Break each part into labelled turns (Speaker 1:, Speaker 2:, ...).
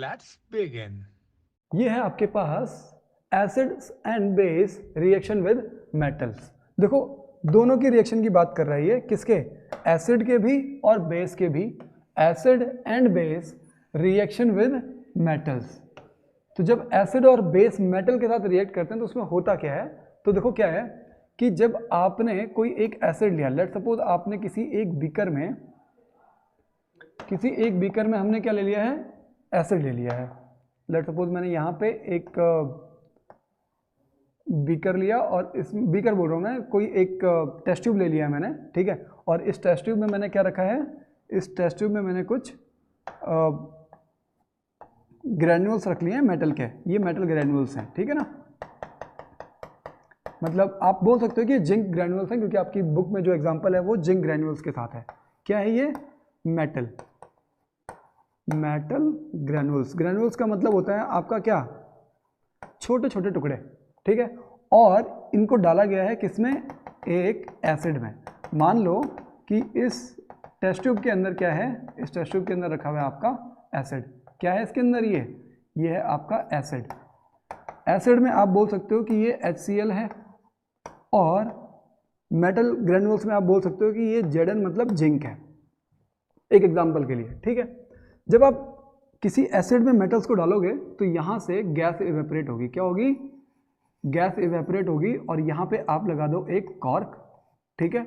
Speaker 1: Let's begin.
Speaker 2: ये है आपके पास acids and base reaction with metals. देखो दोनों की रिएक्शन की बात कर रही है, किसके? एसिड के भी और बेस के भी। Acid and base reaction with metals. तो जब एसिड और बेस मेटल के साथ रिएक्ट करते हैं तो उसमें होता क्या है? तो देखो क्या है कि जब आपने कोई एक एसिड लिया, लेट सपोज आपने किसी एक बीकर में हमने क्या ले लिया है? एसिड ले लिया है। लेट सपोज मैंने यहाँ पे एक बीकर लिया और इस बीकर बोल रहा हूँ मैं, कोई एक टेस्ट ट्यूब ले लिया है मैंने, ठीक है। और इस टेस्ट ट्यूब में मैंने क्या रखा है? इस टेस्ट ट्यूब में मैंने कुछ ग्रैन्यूल्स रख लिए हैं मेटल के। ये मेटल ग्रैन्यूल्स हैं, ठीक है ना। मतलब आप बोल सकते हो कि जिंक ग्रैन्यूल्स हैं, क्योंकि आपकी बुक में जो एग्जांपल है वो जिंक ग्रैन्यूल्स के साथ है। क्या है ये? Metal granules. ग्रैन्यूल्स का मतलब होता है आपका क्या? छोटे छोटे टुकड़े, ठीक है। और इनको डाला गया है किसमें? एक एसिड में। मान लो कि इस टेस्ट ट्यूब के अंदर क्या है? इस टेस्ट ट्यूब के अंदर रखा हुआ है आपका एसिड। क्या है इसके अंदर? ये है आपका एसिड। एसिड में आप बोल सकते हो कि ये HCl है, और मेटल ग्रैन्यूल्स में आप बोल सकते हो कि ये Zn मतलब जिंक है, एक एग्जांपल के लिए, ठीक है। जब आप किसी एसिड में मेटल्स को डालोगे तो यहाँ से गैस इवेपोरेट होगी। क्या होगी? गैस इवेपोरेट होगी। और यहाँ पे आप लगा दो एक कॉर्क, ठीक है।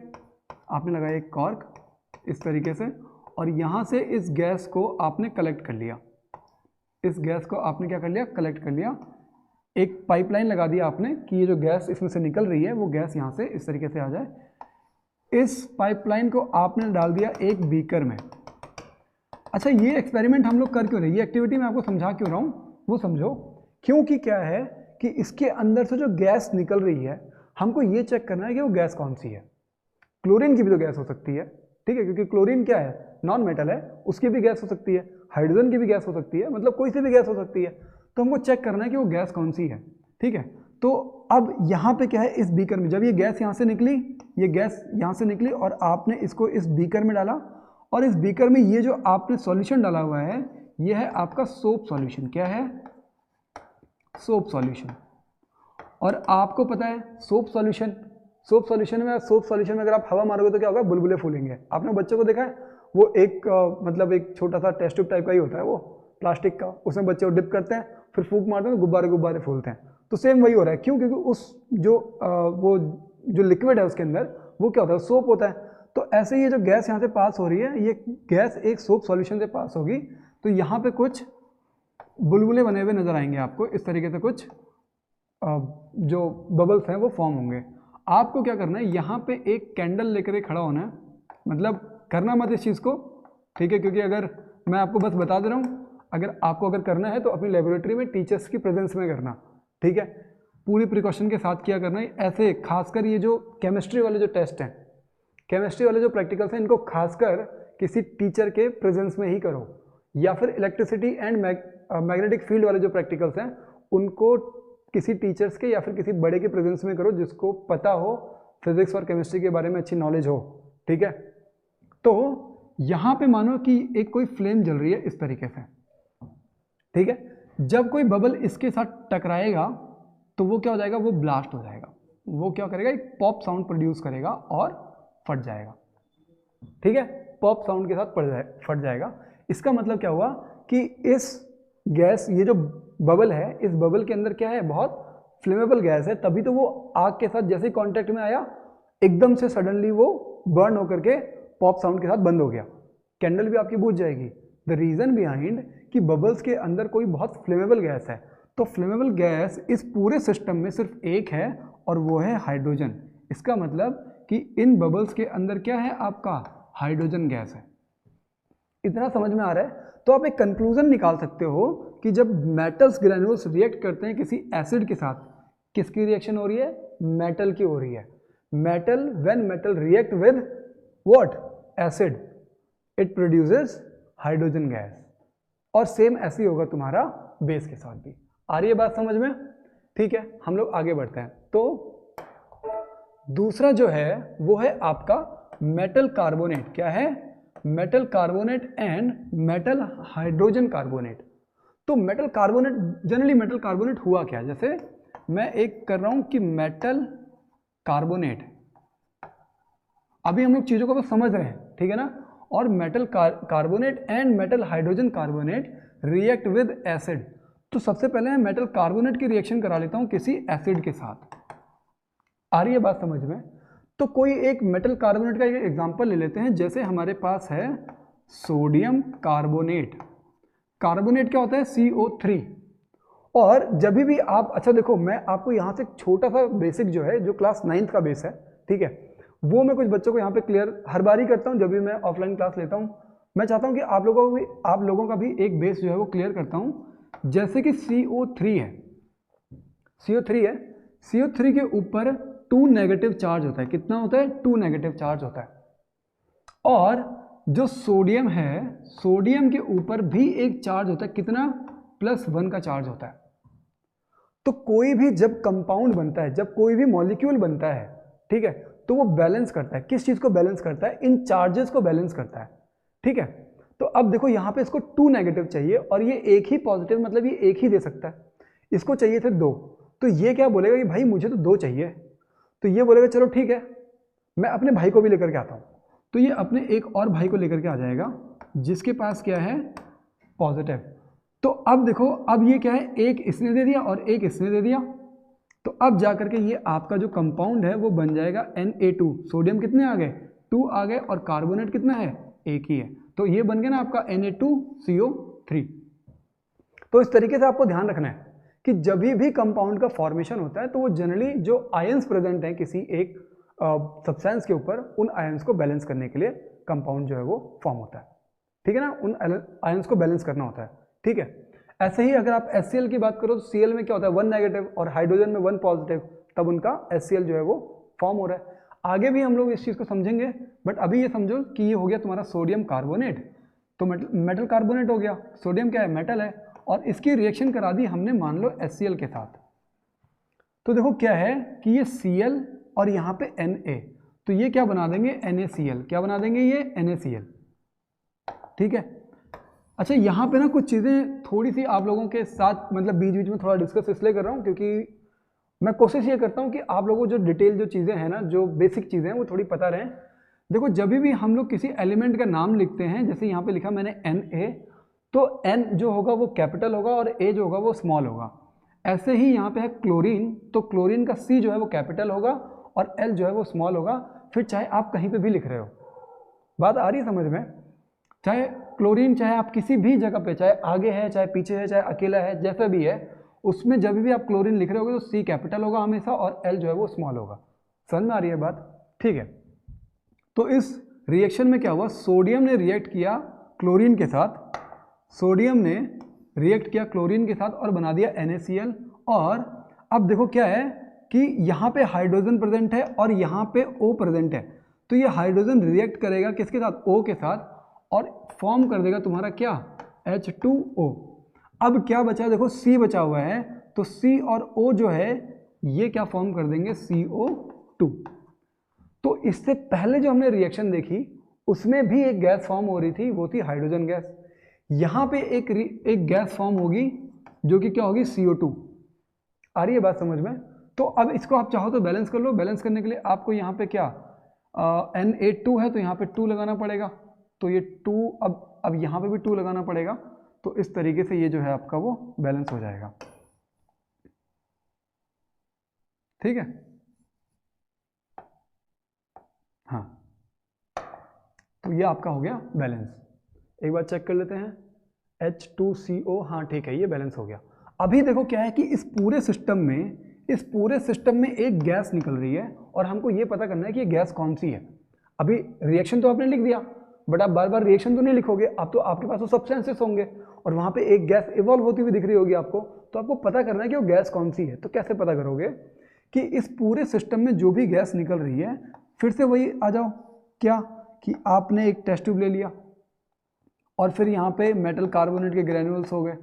Speaker 2: आपने लगाया एक कॉर्क इस तरीके से, और यहाँ से इस गैस को आपने कलेक्ट कर लिया। इस गैस को आपने क्या कर लिया? कलेक्ट कर लिया। एक पाइपलाइन लगा दिया आपने कि ये जो गैस इसमें से निकल रही है वो गैस यहाँ से इस तरीके से आ जाए। इस पाइपलाइन को आपने डाल दिया एक बीकर में। अच्छा, ये एक्सपेरिमेंट हम लोग कर क्यों रहे हैं? ये एक्टिविटी मैं आपको समझा क्यों रहा हूँ वो समझो। क्योंकि क्या है कि इसके अंदर से जो गैस निकल रही है, हमको ये चेक करना है कि वो गैस कौन सी है। क्लोरीन की भी तो गैस हो सकती है, ठीक है, क्योंकि क्लोरीन क्या है? नॉन मेटल है, उसकी भी गैस हो सकती है। हाइड्रोजन की भी गैस हो सकती है, मतलब कोई सी भी गैस हो सकती है। तो हमको चेक करना है कि वो गैस कौन सी है, ठीक है। तो अब यहाँ पे क्या है? इस बीकर में जब ये गैस यहाँ से निकली, ये गैस यहाँ से निकली और आपने इसको इस बीकर में डाला, और इस बीकर में ये जो आपने सॉल्यूशन डाला हुआ है ये है आपका सोप सॉल्यूशन। क्या है? Soap solution. और आपको पता है सोप सॉल्यूशन में अगर आप हवा मारोगे तो क्या होगा? बुलबुले फूलेंगे। आपने बच्चों को देखा है? वो एक मतलब एक छोटा सा टेस्ट ट्यूब टाइप का ही होता है वो, प्लास्टिक का। उसमें बच्चे को डिप करते हैं, फिर फूंक मारते हैं, गुब्बारे फूलते हैं। तो सेम वही हो रहा है। क्यों? क्योंकि उस वो जो लिक्विड है उसके अंदर वो क्या होता है? सोप होता है। तो ऐसे ही ये जो गैस यहाँ से पास हो रही है, ये गैस एक सोप सॉल्यूशन से पास होगी, तो यहाँ पे कुछ बुलबुले बने हुए नजर आएंगे आपको। इस तरीके से कुछ जो बबल्स हैं वो फॉर्म होंगे। आपको क्या करना है? यहाँ पे एक कैंडल लेकर खड़ा होना है। मतलब करना मत इस चीज़ को, ठीक है, क्योंकि अगर मैं आपको बस बता दे रहा हूँ, अगर करना है तो अपनी लेबोरेटरी में टीचर्स की प्रेजेंस में करना, ठीक है। पूरी प्रिकॉशन के साथ किया करना है। ऐसे खासकर ये जो केमिस्ट्री वाले जो टेस्ट हैं, केमिस्ट्री वाले जो प्रैक्टिकल्स हैं, इनको खासकर किसी टीचर के प्रेजेंस में ही करो। या फिर इलेक्ट्रिसिटी एंड मैग्नेटिक फील्ड वाले जो प्रैक्टिकल्स हैं उनको किसी टीचर्स के या फिर किसी बड़े के प्रेजेंस में करो, जिसको पता हो फिजिक्स और केमिस्ट्री के बारे में, अच्छी नॉलेज हो, ठीक है। तो यहाँ पे मानो कि एक कोई फ्लेम जल रही है इस तरीके से, ठीक है। जब कोई बबल इसके साथ टकराएगा तो वो क्या हो जाएगा? वो ब्लास्ट हो जाएगा। वो क्या करेगा? एक पॉप साउंड प्रोड्यूस करेगा और फट जाएगा, ठीक है। पॉप साउंड के साथ फट जाएगा। इसका मतलब क्या हुआ कि इस गैस, ये जो बबल है, इस बबल के अंदर क्या है? बहुत फ्लेमेबल गैस है। तभी तो वो आग के साथ जैसे ही कांटेक्ट में आया, एकदम से सडनली वो बर्न होकर के पॉप साउंड के साथ बंद हो गया। कैंडल भी आपकी बुझ जाएगी। द रीजन बिहाइंड कि बबल्स के अंदर कोई बहुत फ्लेमेबल गैस है। तो फ्लेमेबल गैस इस पूरे सिस्टम में सिर्फ एक है, और वो है हाइड्रोजन। इसका मतलब कि इन बबल्स के अंदर क्या है? आपका हाइड्रोजन गैस है। इतना समझ में आ रहा है? तो आप एक कंक्लूजन निकाल सकते हो कि जब मेटल्स ग्रैन्यूल्स रिएक्ट करते हैं किसी एसिड के साथ, किसकी रिएक्शन हो रही है? मेटल की हो रही है। Metal, when metal react with what? Acid, it produces hydrogen gas. और सेम ऐसे ही होगा तुम्हारा बेस के साथ भी। आ रही है बात समझ में? ठीक है, हम लोग आगे बढ़ते हैं। तो दूसरा जो है वो है आपका मेटल कार्बोनेट। क्या है? Metal carbonate and metal hydrogen carbonate. तो metal carbonate, generally metal carbonate हुआ क्या, जैसे मैं एक कर रहा हूं कि मेटल कार्बोनेट, अभी हम लोग चीजों को बस समझ रहे हैं, ठीक है ना। और metal carbonate and metal hydrogen carbonate react with acid. तो सबसे पहले मैं मेटल कार्बोनेट की रिएक्शन करा लेता हूं किसी एसिड के साथ। आ रही है बात समझ में। तो कोई एक मेटल कार्बोनेट का एक एग्जांपल ले लेते हैं, जैसे हमारे पास है सोडियम कार्बोनेट। कार्बोनेट क्या होता है, CO3। और जब भी आप, अच्छा देखो मैं आपको यहाँ से छोटा सा बेसिक जो है, जो क्लास 9th का बेस है, ठीक है, वो मैं कुछ बच्चों को यहाँ पे क्लियर हर बार ही करता हूँ जब भी मैं ऑफलाइन क्लास लेता हूँ। मैं चाहता हूँ कि आप लोगों का भी एक बेस जो है वो क्लियर करता हूँ। जैसे कि CO3 है, CO3 के ऊपर 2 नेगेटिव चार्ज होता है। कितना होता है, 2 नेगेटिव चार्ज होता है। और जो सोडियम है, सोडियम के ऊपर भी एक चार्ज होता है, कितना, +1 का चार्ज होता है। तो कोई भी जब कंपाउंड बनता है, जब कोई भी मॉलिक्यूल बनता है, ठीक है, तो वो बैलेंस करता है, किस चीज को बैलेंस करता है, इन चार्जेस को बैलेंस करता है, ठीक है। तो अब देखो यहाँ पे इसको 2 नेगेटिव चाहिए और ये एक ही पॉजिटिव, मतलब ये एक ही दे सकता है। इसको चाहिए थे 2, तो ये क्या बोलेगा कि भाई मुझे तो 2 चाहिए। तो ये बोलेगा चलो ठीक है, मैं अपने भाई को भी लेकर के आता हूँ। तो ये अपने एक और भाई को लेकर के आ जाएगा जिसके पास क्या है, पॉजिटिव। तो अब देखो, अब ये क्या है, एक इसने दे दिया और एक इसने दे दिया। तो अब जाकर के ये आपका जो कंपाउंड है वो बन जाएगा Na2। सोडियम कितने आ गए, 2 आ गए, और कार्बोनेट कितना है, एक ही है। तो ये बन गया ना आपका Na2CO3। तो इस तरीके से आपको ध्यान रखना है कि जब भी कंपाउंड का फॉर्मेशन होता है तो वो जनरली जो आयंस प्रेजेंट हैं किसी एक सब्सटेंस के ऊपर, उन आयंस को बैलेंस करने के लिए कंपाउंड जो है वो फॉर्म होता है, ठीक है ना। उन आयंस को बैलेंस करना होता है, ठीक है। ऐसे ही अगर आप HCl की बात करो तो Cl में क्या होता है, 1 नेगेटिव और हाइड्रोजन में 1 पॉजिटिव, तब उनका HCl जो है वो फॉर्म हो रहा है। आगे भी हम लोग इस चीज़ को समझेंगे, बट अभी ये समझो कि ये हो गया तुम्हारा सोडियम कार्बोनेट। तो मेटल कार्बोनेट हो गया, सोडियम क्या है, मेटल है, और इसकी रिएक्शन करा दी हमने मान लो HCl के साथ। तो देखो क्या है कि ये Cl और यहाँ पे Na, तो ये क्या बना देंगे, NaCl। क्या बना देंगे, ये NaCl, ठीक है। अच्छा यहाँ पे ना कुछ चीज़ें थोड़ी सी आप लोगों के साथ, मतलब बीच बीच में थोड़ा डिस्कस इसलिए कर रहा हूँ क्योंकि मैं कोशिश ये करता हूँ कि आप लोगों को जो डिटेल जो चीज़ें हैं ना, जो बेसिक चीज़ें हैं वो थोड़ी पता रहें। देखो जब भी हम लोग किसी एलिमेंट का नाम लिखते हैं, जैसे यहाँ पे लिखा मैंने Na, तो N जो होगा वो कैपिटल होगा और A जो होगा वो स्मॉल होगा। ऐसे ही यहाँ पे है क्लोरीन, तो क्लोरीन का C जो है वो कैपिटल होगा और L जो है वो स्मॉल होगा। फिर चाहे आप कहीं पे भी लिख रहे हो, बात आ रही है समझ में, चाहे क्लोरीन, चाहे आप किसी भी जगह पे, चाहे आगे है चाहे पीछे है चाहे अकेला है, जैसा भी है, उसमें जब भी आप क्लोरीन लिख रहे होगे तो C कैपिटल होगा हमेशा और L जो है वो स्मॉल होगा। समझ में आ रही है बात, ठीक है। तो इस रिएक्शन में क्या हुआ, सोडियम ने रिएक्ट किया क्लोरीन के साथ, सोडियम ने रिएक्ट किया क्लोरीन के साथ और बना दिया NaCl। और अब देखो क्या है कि यहाँ पे हाइड्रोजन प्रेजेंट है और यहाँ पे O प्रेजेंट है। तो ये हाइड्रोजन रिएक्ट करेगा किसके साथ, O के साथ, और फॉर्म कर देगा तुम्हारा क्या, H2O। अब क्या बचा है, देखो C बचा हुआ है, तो C और O जो है ये क्या फॉर्म कर देंगे, CO2। तो इससे पहले जो हमने रिएक्शन देखी उसमें भी एक गैस फॉर्म हो रही थी, वो थी हाइड्रोजन गैस। यहाँ पे एक गैस फॉर्म होगी जो कि क्या होगी, CO2। आ रही है बात समझ में। तो अब इसको आप चाहो तो बैलेंस कर लो। बैलेंस करने के लिए आपको यहाँ पे क्या, Na2 है तो यहाँ पे 2 लगाना पड़ेगा, तो ये 2, अब यहाँ पे भी 2 लगाना पड़ेगा। तो इस तरीके से ये जो है आपका वो बैलेंस हो जाएगा, ठीक है। हाँ, तो ये आपका हो गया बैलेंस। एक बार चेक कर लेते हैं, H2CO, हाँ ठीक है, ये बैलेंस हो गया। अभी देखो क्या है कि इस पूरे सिस्टम में एक गैस निकल रही है और हमको ये पता करना है कि ये गैस कौन सी है। अभी रिएक्शन तो आपने लिख दिया, बट आप बार बार रिएक्शन तो नहीं लिखोगे, अब तो आपके पास वो सब्सटेंसेस होंगे और वहाँ पे एक गैस इवॉल्व होती हुई दिख रही होगी आपको, तो आपको पता करना है कि वो गैस कौन सी है। तो कैसे पता करोगे कि इस पूरे सिस्टम में जो भी गैस निकल रही है, फिर से वही आ जाओ, क्या कि आपने एक टेस्ट ट्यूब ले लिया और फिर यहाँ पे मेटल कार्बोनेट के ग्रैन्यूल्स हो गए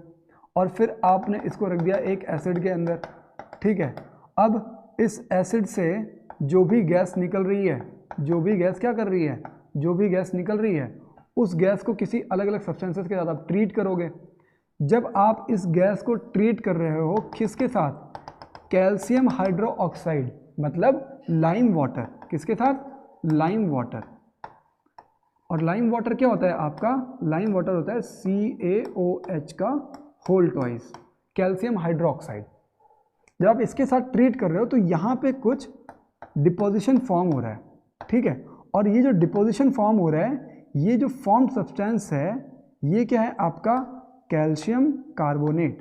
Speaker 2: और फिर आपने इसको रख दिया एक एसिड के अंदर, ठीक है। अब इस एसिड से जो भी गैस निकल रही है, जो भी गैस क्या कर रही है, जो भी गैस निकल रही है, उस गैस को किसी अलग अलग सब्सटेंसेस के साथ आप ट्रीट करोगे। जब आप इस गैस को ट्रीट कर रहे हो किसके साथ, कैल्शियम हाइड्रोक्साइड मतलब लाइम वाटर, किसके साथ, लाइम वाटर। और लाइम वाटर क्या होता है आपका, लाइम वाटर होता है CaOH का होल ट्वाइस, कैल्शियम हाइड्रोक्साइड। जब आप इसके साथ ट्रीट कर रहे हो तो यहाँ पे कुछ डिपोजिशन फॉर्म हो रहा है, ठीक है। और ये जो डिपोजिशन फॉर्म हो रहा है, ये जो फॉर्म सब्सटेंस है ये क्या है आपका, कैल्शियम कार्बोनेट,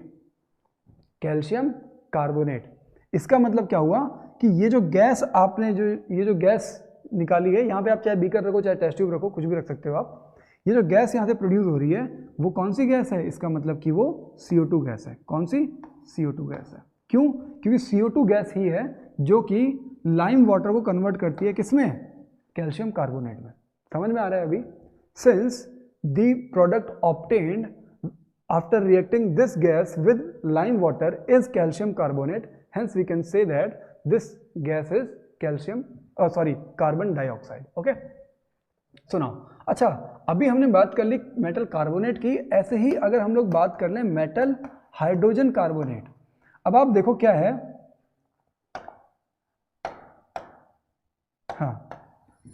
Speaker 2: कैल्शियम कार्बोनेट। इसका मतलब क्या हुआ कि ये जो गैस आपने ये जो गैस निकाली है, यहाँ पे आप चाहे बीकर रखो चाहे टेस्ट ट्यूब रखो, कुछ भी रख सकते हो आप। ये जो गैस यहाँ से प्रोड्यूस हो रही है वो कौन सी गैस है, इसका मतलब कि वो CO2 गैस है। कौन सी, CO2 गैस है। क्यों, क्योंकि CO2 गैस ही है जो कि लाइम वाटर को कन्वर्ट करती है किसमें, कैल्शियम कार्बोनेट में। समझ में आ रहा है अभी। Since the product obtained after reacting this gas with lime water is calcium carbonate, hence we can say that this gas is carbon dioxide. Okay, so now अच्छा, अभी हमने बात कर ली मेटल कार्बोनेट की। ऐसे ही अगर हम लोग बात कर लें मेटल हाइड्रोजन कार्बोनेट, अब आप देखो क्या है, हाँ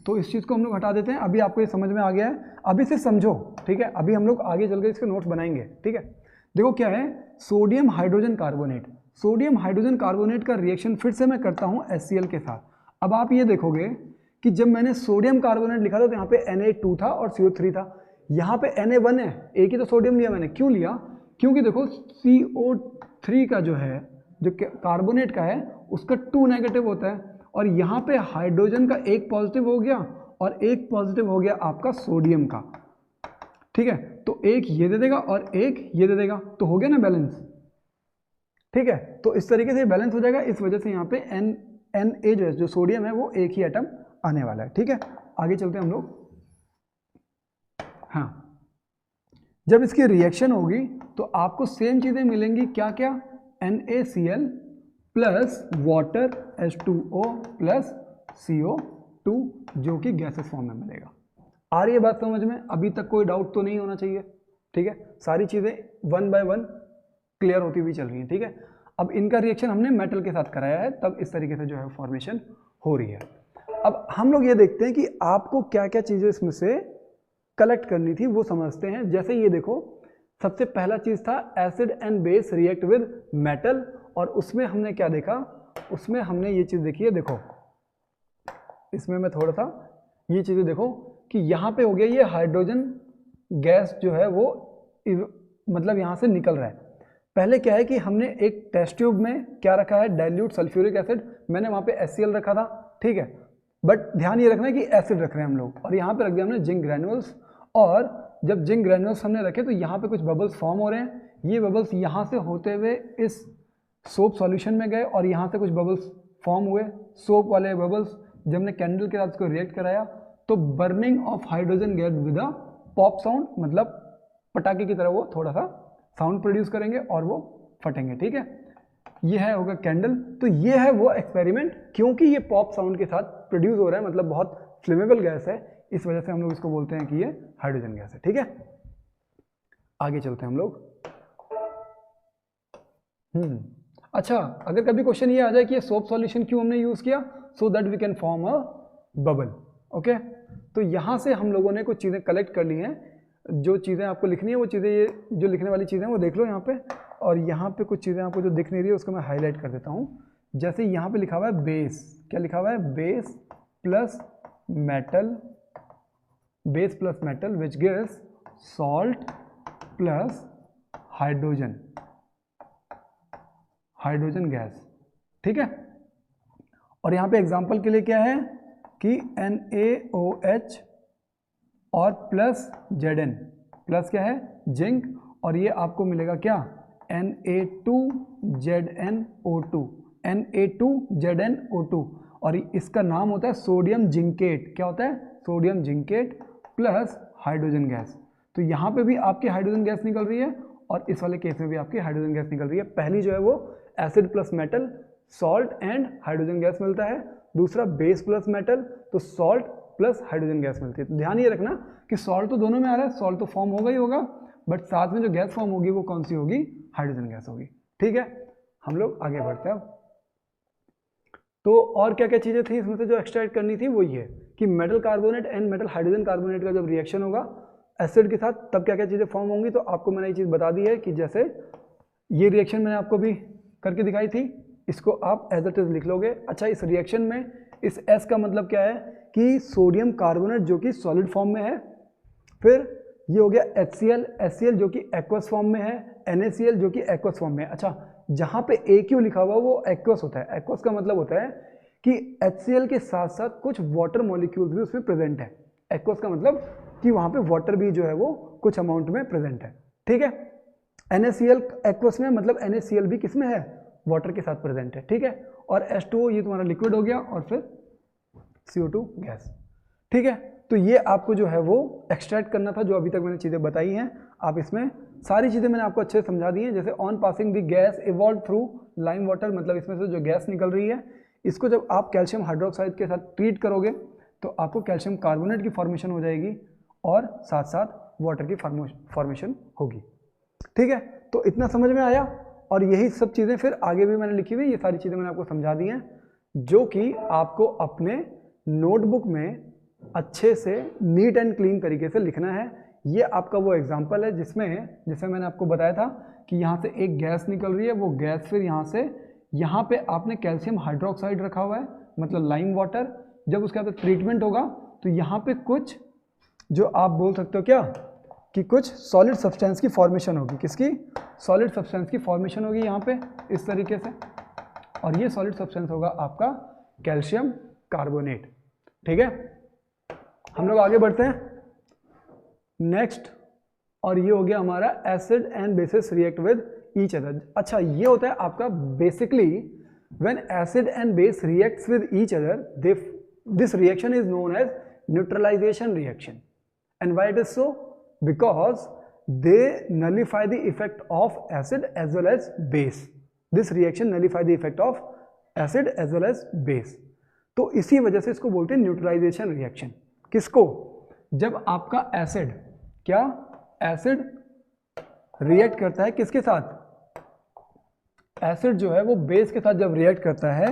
Speaker 2: तो इस चीज़ को हम लोग हटा देते हैं। अभी आपको ये समझ में आ गया है, अभी से समझो, ठीक है। अभी हम लोग आगे चल के इसके नोट्स बनाएंगे, ठीक है। देखो क्या है, sodium hydrogen carbonate. Sodium hydrogen carbonate का रिएक्शन फिर से मैं करता हूँ HCl के साथ। अब आप ये देखोगे कि जब मैंने सोडियम कार्बोनेट लिखा था तो यहाँ पे Na2 था और CO3 था, यहाँ पे Na1 है, एक ही तो सोडियम लिया मैंने। क्यों लिया, क्योंकि देखो CO3 का जो है, जो कार्बोनेट का है, उसका 2 नेगेटिव होता है, और यहाँ पे हाइड्रोजन का एक पॉजिटिव हो गया और एक पॉजिटिव हो गया आपका सोडियम का, ठीक है। तो एक ये दे देगा और एक ये दे देगा, तो हो गया ना बैलेंस, ठीक है। तो इस तरीके से बैलेंस हो जाएगा। इस वजह से यहाँ पे Na जो है, जो सोडियम है, वो एक ही एटम आने वाला है, ठीक है। आगे चलते हैं हम लोग। हाँ, जब इसकी रिएक्शन होगी तो आपको सेम चीजें मिलेंगी, क्या क्या, NaCl plus water H2O plus CO2, जो कि गैसेस फॉर्म में मिलेगा। आ रही है बात समझ में, अभी तक कोई डाउट तो नहीं होना चाहिए, ठीक है। सारी चीज़ें 1 बाय 1 क्लियर होती हुई चल रही हैं, ठीक है। अब इनका रिएक्शन हमने मेटल के साथ कराया है, तब इस तरीके से जो है फॉर्मेशन हो रही है। अब हम लोग ये देखते हैं कि आपको क्या क्या चीज़ें इसमें से कलेक्ट करनी थी, वो समझते हैं। जैसे ये देखो, सबसे पहला चीज़ था acid and base react with metal, और उसमें हमने क्या देखा, उसमें हमने ये चीज़ देखी है। देखो इसमें मैं थोड़ा सा ये चीज़ें देखो कि यहाँ पे हो गया ये हाइड्रोजन गैस जो है वो मतलब यहाँ से निकल रहा है। पहले क्या है कि हमने एक टेस्ट ट्यूब में क्या रखा है, डाइल्यूट सल्फ्यूरिक एसिड, मैंने वहाँ पे HCl रखा था, ठीक है। बट ध्यान ये रखना है कि एसिड रख रहे हैं हम लोग, और यहाँ पे रख दिया हमने जिंक ग्रैन्यूल्स। और जब जिंक ग्रैन्यूल्स हमने रखे तो यहाँ पे कुछ बबल्स फॉर्म हो रहे हैं। ये बबल्स यहाँ से होते हुए इस सोप सॉल्यूशन में गए और यहाँ से कुछ बबल्स फॉर्म हुए। सोप वाले बबल्स जब हमने कैंडल के साथ उसको रिएक्ट कराया तो burning of hydrogen gas with a pop sound, मतलब पटाखे की तरह वो थोड़ा सा साउंड प्रोड्यूस करेंगे और वो फटेंगे, ठीक है। ये है होगा कैंडल। तो ये है वो एक्सपेरिमेंट, क्योंकि ये पॉप साउंड के साथ प्रोड्यूस हो रहा है, मतलब बहुत फ्लेमेबल गैस है, इस वजह से हम लोग इसको बोलते हैं कि ये हाइड्रोजन गैस है, ठीक है। आगे चलते हैं हम लोग। अच्छा, अगर कभी क्वेश्चन ये आ जाए कि ये सोप सॉल्यूशन क्यों हमने यूज किया, so that we can form a bubble, okay. तो यहाँ से हम लोगों ने कुछ चीज़ें कलेक्ट कर ली हैं। जो चीज़ें आपको लिखनी है वो चीज़ें, ये जो लिखने वाली चीज़ें वो देख लो यहाँ पे, और यहाँ पे कुछ चीज़ें आपको जो दिख नहीं रही है उसको मैं हाईलाइट कर देता हूँ। जैसे यहाँ पे लिखा हुआ है बेस, क्या लिखा हुआ है, base plus metal, base plus metal which gives salt plus hydrogen, hydrogen gas, ठीक है। और यहाँ पे एग्जांपल के लिए क्या है कि NaOH और प्लस Zn, प्लस क्या है, जिंक, और ये आपको मिलेगा क्या, Na2ZnO2, Na2ZnO2, और इसका नाम होता है सोडियम जिंकेट। क्या होता है, sodium zincate plus hydrogen gas. तो यहाँ पे भी आपकी हाइड्रोजन गैस निकल रही है और इस वाले केस में भी आपकी हाइड्रोजन गैस निकल रही है। पहली जो है वो acid plus metal, salt and hydrogen gas मिलता है। दूसरा बेस प्लस मेटल, तो सॉल्ट प्लस हाइड्रोजन गैस मिलती है। तो ध्यान ये रखना कि सॉल्ट तो दोनों में आ रहा है, सॉल्ट तो फॉर्म होगा ही होगा, बट साथ में जो गैस फॉर्म होगी वो कौन सी होगी, हाइड्रोजन गैस होगी। ठीक है, हम लोग आगे बढ़ते हैं अब। तो और क्या क्या चीज़ें थी इसमें से जो एक्सट्रैक्ट करनी थी, वो ये कि metal carbonate and metal hydrogen carbonate का जब रिएक्शन होगा एसिड के साथ तब क्या क्या चीज़ें फॉर्म होंगी। तो आपको मैंने ये चीज़ बता दी है कि जैसे ये रिएक्शन मैंने आपको भी करके दिखाई थी, इसको आप एज इट इज लिख लोगे। अच्छा, इस रिएक्शन में इस S का मतलब क्या है कि सोडियम कार्बोनेट जो कि सॉलिड फॉर्म में है, फिर ये हो गया HCl जो कि एक्वस फॉर्म में है, NaCl जो कि एक्वस फॉर्म में है। अच्छा, जहाँ पे AQ लिखा हुआ वो एक्वस होता है। एक्वस का मतलब होता है कि HCl के साथ साथ कुछ वाटर मॉलिक्यूल्स भी उसमें प्रेजेंट है। एक्वस का मतलब कि वहाँ पे वाटर भी जो है वो कुछ अमाउंट में प्रेजेंट है। ठीक है, NaCl एक्वस में मतलब NaCl भी किस में है, वाटर के साथ प्रेजेंट है। ठीक है, और H2O ये तुम्हारा लिक्विड हो गया और फिर CO2 गैस। ठीक है, तो ये आपको जो है वो एक्सट्रैक्ट करना था, जो अभी तक मैंने चीज़ें बताई हैं। आप इसमें सारी चीज़ें मैंने आपको अच्छे से समझा दी हैं। जैसे on passing the gas evolve through lime water, मतलब इसमें से जो गैस निकल रही है इसको जब आप कैल्शियम हाइड्रोक्साइड के साथ ट्रीट करोगे तो आपको कैल्शियम कार्बोनेट की फॉर्मेशन हो जाएगी और साथ साथ वाटर की फॉर्मेशन होगी। ठीक है, तो इतना समझ में आया। और यही सब चीज़ें फिर आगे भी मैंने लिखी हुई, ये सारी चीज़ें मैंने आपको समझा दी हैं, जो कि आपको अपने नोटबुक में अच्छे से नीट एंड क्लीन तरीके से लिखना है। ये आपका वो एग्जांपल है जिसमें जैसे मैंने आपको बताया था कि यहाँ से एक गैस निकल रही है, वो गैस फिर यहाँ से यहाँ पे आपने कैल्शियम हाइड्रोक्साइड रखा हुआ है, मतलब लाइम वाटर। जब उसके बाद ट्रीटमेंट होगा तो यहाँ पे कुछ जो आप बोल सकते हो क्या कि कुछ सॉलिड सब्सटेंस की फॉर्मेशन होगी। किसकी? सॉलिड सब्सटेंस की फॉर्मेशन होगी यहाँ पे इस तरीके से, और ये सॉलिड सब्सटेंस होगा आपका कैल्शियम कार्बोनेट। ठीक है, हम लोग आगे बढ़ते हैं नेक्स्ट, और ये हो गया हमारा acid and bases react with each other. अच्छा, ये होता है आपका basically when acid and base reacts with each other this reaction is known as neutralization reaction. And why it is so? Because they nullify the effect of acid as well as base. This reaction nullify the effect of acid as well as base. तो इसी वजह से इसको बोलते हैं neutralisation reaction. किसको? जब आपका एसिड एसिड रिएक्ट करता है किसके साथ? एसिड जो है वो बेस के साथ जब रिएक्ट करता है,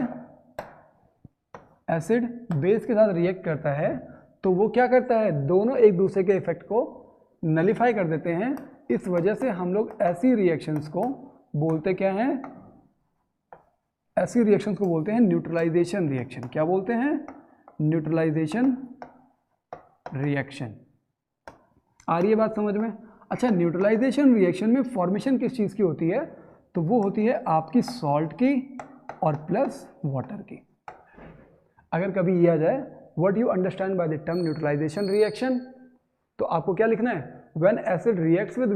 Speaker 2: एसिड बेस के साथ रिएक्ट करता है तो वो क्या करता है, दोनों एक दूसरे के इफेक्ट को नलीफाई कर देते हैं। इस वजह से हम लोग ऐसी रिएक्शंस को बोलते क्या हैं? ऐसी रिएक्शंस को बोलते हैं न्यूट्रलाइजेशन रिएक्शन। क्या बोलते हैं? Neutralisation reaction. आ रही है बात समझ में? अच्छा, न्यूट्रलाइजेशन रिएक्शन में फॉर्मेशन किस चीज़ की होती है? तो वो होती है आपकी सॉल्ट की और प्लस वाटर की। अगर कभी ये आ जाए what you understand by the term neutralization reaction, तो आपको क्या लिखना है? When acid reacts with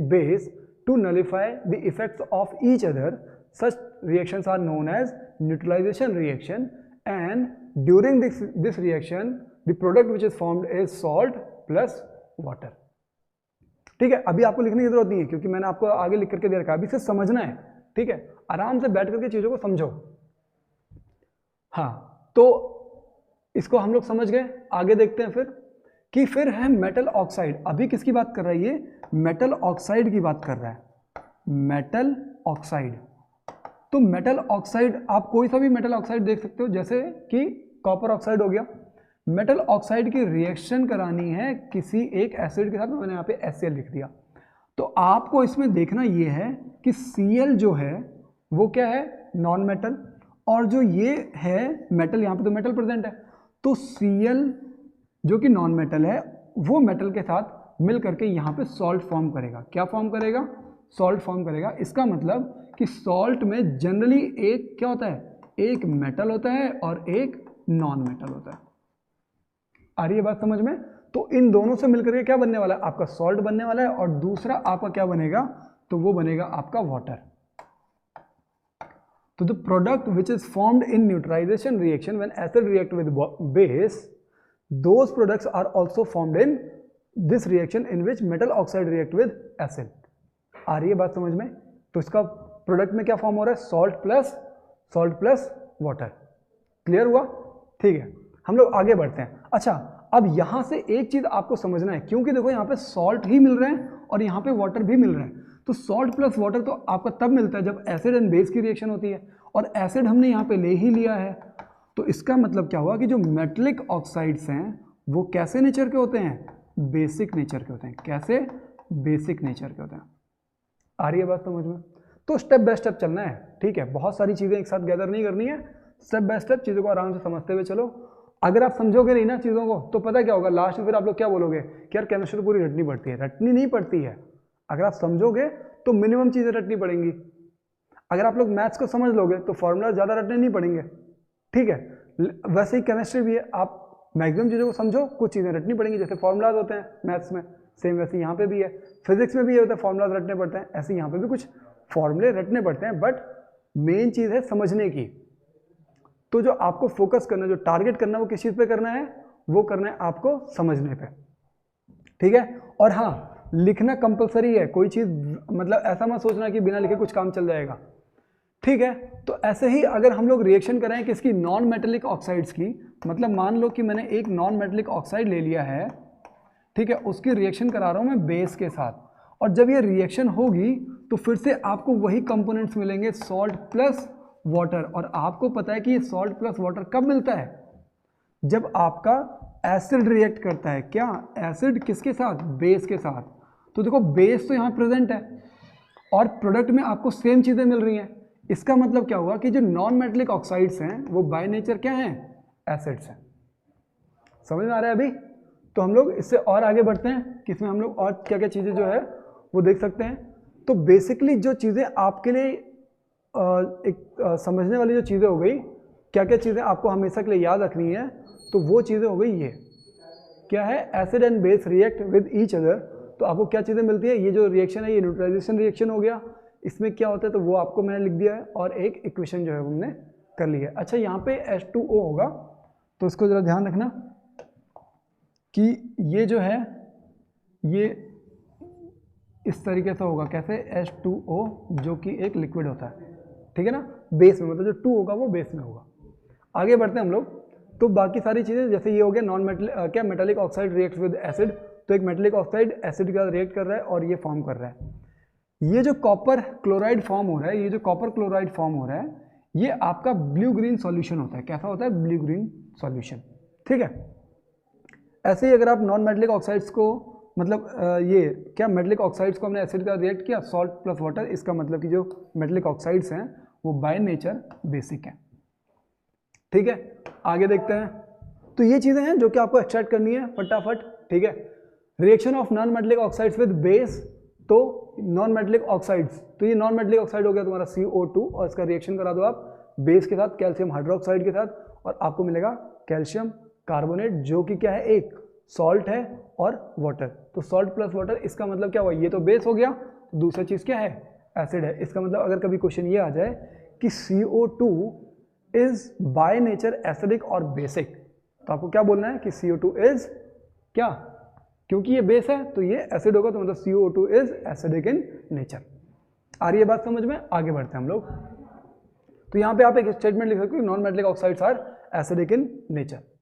Speaker 2: base to nullify the effects of each other, such reactions are known as neutralization reaction, and during this reaction the product which is formed is salt plus water. ठीक है, अभी आपको लिखने की जरूरत नहीं है क्योंकि मैंने आपको आगे लिख करके दे रखा है, अभी सिर्फ समझना है। ठीक है, आराम से बैठ करके चीजों को समझो। हाँ, तो इसको हम लोग समझ गए। आगे देखते हैं फिर कि फिर है मेटल ऑक्साइड। अभी किसकी बात कर रहा है? ये मेटल ऑक्साइड की बात कर रहा है, मेटल ऑक्साइड। तो मेटल ऑक्साइड आप कोई सा भी मेटल ऑक्साइड देख सकते हो, जैसे कि कॉपर ऑक्साइड हो गया। मेटल ऑक्साइड की रिएक्शन करानी है किसी एक एसिड के साथ, मैंने यहाँ पे HCl लिख दिया। तो आपको इसमें देखना ये है कि Cl जो है वो क्या है? नॉन मेटल, और जो ये है मेटल, यहाँ पे तो मेटल प्रेजेंट है, तो Cl जो कि नॉन मेटल है वो मेटल के साथ मिल करके यहाँ पे सॉल्ट फॉर्म करेगा। क्या फॉर्म करेगा? सॉल्ट फॉर्म करेगा। इसका मतलब कि सॉल्ट में जनरली एक क्या होता है? एक मेटल होता है और एक नॉन मेटल होता है। आ रही है बात समझ में? तो इन दोनों से मिलकर के क्या बनने वाला है? आपका सॉल्ट बनने वाला है, और दूसरा आपका क्या बनेगा? तो वो बनेगा आपका वाटर। तो the product which is formed in neutralization reaction when acid react with base, those products are also formed in this reaction in which metal oxide react with acid. आ रही है बात समझ में? तो इसका प्रोडक्ट में क्या फॉर्म हो रहा है? Salt plus water. क्लियर हुआ? ठीक है, हम लोग आगे बढ़ते हैं। अच्छा, अब यहाँ से एक चीज़ आपको समझना है, क्योंकि देखो यहाँ पे सॉल्ट ही मिल रहे हैं और यहाँ पे वाटर भी मिल रहा है, तो सॉल्ट प्लस वाटर तो आपका तब मिलता है जब एसिड एंड बेस की रिएक्शन होती है, और एसिड हमने यहाँ पे ले ही लिया है। तो इसका मतलब क्या हुआ कि जो मेटलिक ऑक्साइड्स हैं वो कैसे नेचर के होते हैं, बेसिक नेचर के होते हैं। कैसे, बेसिक नेचर के होते हैं। आ रही है बात समझ में? तो स्टेप बाय स्टेप चलना है, ठीक है, बहुत सारी चीज़ें एक साथ गैदर नहीं करनी है, स्टेप बाय स्टेप चीज़ों को आराम से समझते हुए चलो। अगर आप समझोगे नहीं ना चीज़ों को तो पता क्या होगा, लास्ट में फिर आप लोग क्या बोलोगे कि यार केमिस्ट्री तो पूरी रटनी पड़ती है। रटनी नहीं पड़ती है, अगर आप समझोगे तो मिनिमम चीज़ें रटनी पड़ेंगी। अगर आप लोग मैथ्स को समझ लोगे तो फॉर्मूला ज़्यादा रटने नहीं पड़ेंगे, ठीक है। वैसे ही केमिस्ट्री भी है, आप मैक्सिमम चीज़ों को समझो, कुछ चीज़ें रटनी पड़ेंगी, जैसे फॉर्मूलाज होते हैं मैथ्स में, सेम वैसे यहाँ पे भी है। फिजिक्स में भी ये होता है, फॉर्मूलाज रटने पड़ते हैं, ऐसे यहाँ पे भी कुछ फॉर्मूले रटने पड़ते हैं, बट मेन चीज़ है समझने की। तो जो आपको फोकस करना, जो टारगेट करना, वो किस चीज़ पे करना है, वो करना है आपको समझने पे, ठीक है। और हाँ, लिखना कंपलसरी है, कोई चीज़ मतलब ऐसा मत सोचना कि बिना लिखे कुछ काम चल जाएगा, ठीक है। तो ऐसे ही अगर हम लोग रिएक्शन करें किसकी, नॉन मेटेलिक ऑक्साइड्स की, मतलब मान लो कि मैंने एक नॉन मेटेलिक ऑक्साइड ले लिया है, ठीक है, उसकी रिएक्शन करा रहा हूँ मैं बेस के साथ, और जब ये रिएक्शन होगी तो फिर से आपको वही कंपोनेंट्स मिलेंगे, सॉल्ट प्लस वाटर। और आपको पता है कि ये सॉल्ट प्लस वाटर कब मिलता है, जब आपका एसिड रिएक्ट करता है। क्या, एसिड किसके साथ, बेस के साथ। तो देखो बेस तो यहाँ प्रेजेंट है और प्रोडक्ट में आपको सेम चीज़ें मिल रही हैं। इसका मतलब क्या हुआ कि जो नॉन मेटेलिक ऑक्साइड्स हैं वो बाय नेचर क्या हैं, एसिड्स हैं। समझ में आ रहा है अभी? तो हम लोग इससे और आगे बढ़ते हैं कि इसमें हम लोग और क्या क्या चीज़ें जो है वो देख सकते हैं। तो बेसिकली जो चीज़ें आपके लिए समझने वाली जो चीज़ें हो गई, क्या क्या चीज़ें आपको हमेशा के लिए याद रखनी है, तो वो चीज़ें हो गई ये क्या है, acid and base react with each other. तो आपको क्या चीज़ें मिलती है, ये जो रिएक्शन है ये न्यूट्रलाइजेशन रिएक्शन हो गया, इसमें क्या होता है तो वो आपको मैंने लिख दिया है, और एक इक्वेशन जो है हमने कर ली है। अच्छा, यहाँ पे H2O होगा, तो इसको ज़रा ध्यान रखना कि ये जो है ये इस तरीके से होगा, कैसे, H2O जो कि एक लिक्विड होता है, ठीक है ना, बेस में, मतलब जो 2 होगा वो बेस में होगा। आगे बढ़ते हैं हम लोग। तो बाकी सारी चीज़ें, जैसे ये हो गया नॉन मेटल क्या, metallic oxide reacts with acid, तो एक मेटालिक ऑक्साइड एसिड के साथ रिएक्ट कर रहा है और ये फॉर्म कर रहा है। ये जो कॉपर क्लोराइड फॉर्म हो रहा है, ये जो कॉपर क्लोराइड फॉर्म हो रहा है, ये आपका ब्लू ग्रीन सॉल्यूशन होता है। कैसा होता है, ब्लू ग्रीन सॉल्यूशन, ठीक है। ऐसे ही अगर आप नॉन मेटालिक ऑक्साइड्स को, मतलब ये क्या, मेटालिक ऑक्साइड्स को हमने एसिड का रिएक्ट किया, सॉल्ट प्लस वाटर, इसका मतलब कि जो मेटालिक ऑक्साइड्स हैं वो बाय नेचर बेसिक हैं, ठीक है। आगे देखते हैं। तो ये चीज़ें हैं जो कि आपको एक्सट्रैक्ट करनी है फटाफट, ठीक है। Reaction of non metallic oxides with base, तो नॉन मेटालिक ऑक्साइड्स, तो ये नॉन मेटालिक ऑक्साइड हो गया तुम्हारा CO2, और इसका रिएक्शन करा दो आप बेस के साथ, कैल्शियम हाइड्रोक्साइड के साथ, और आपको मिलेगा कैल्शियम कार्बोनेट, जो कि क्या है, एक सॉल्ट है और वाटर। तो सॉल्ट प्लस वाटर, इसका मतलब क्या हुआ, ये तो बेस हो गया, तो दूसरा चीज़ क्या है, एसिड है। इसका मतलब अगर कभी क्वेश्चन ये आ जाए कि CO2 is by nature acidic और बेसिक, तो आपको क्या बोलना है कि CO2 इज क्या, क्योंकि ये बेस है तो ये एसिड होगा, तो मतलब CO2 is acidic in nature. आ रही है बात समझ में? आगे बढ़ते हैं हम लोग। तो यहाँ पे आप एक स्टेटमेंट लिख सकते हो, non metallic oxides are acidic in nature.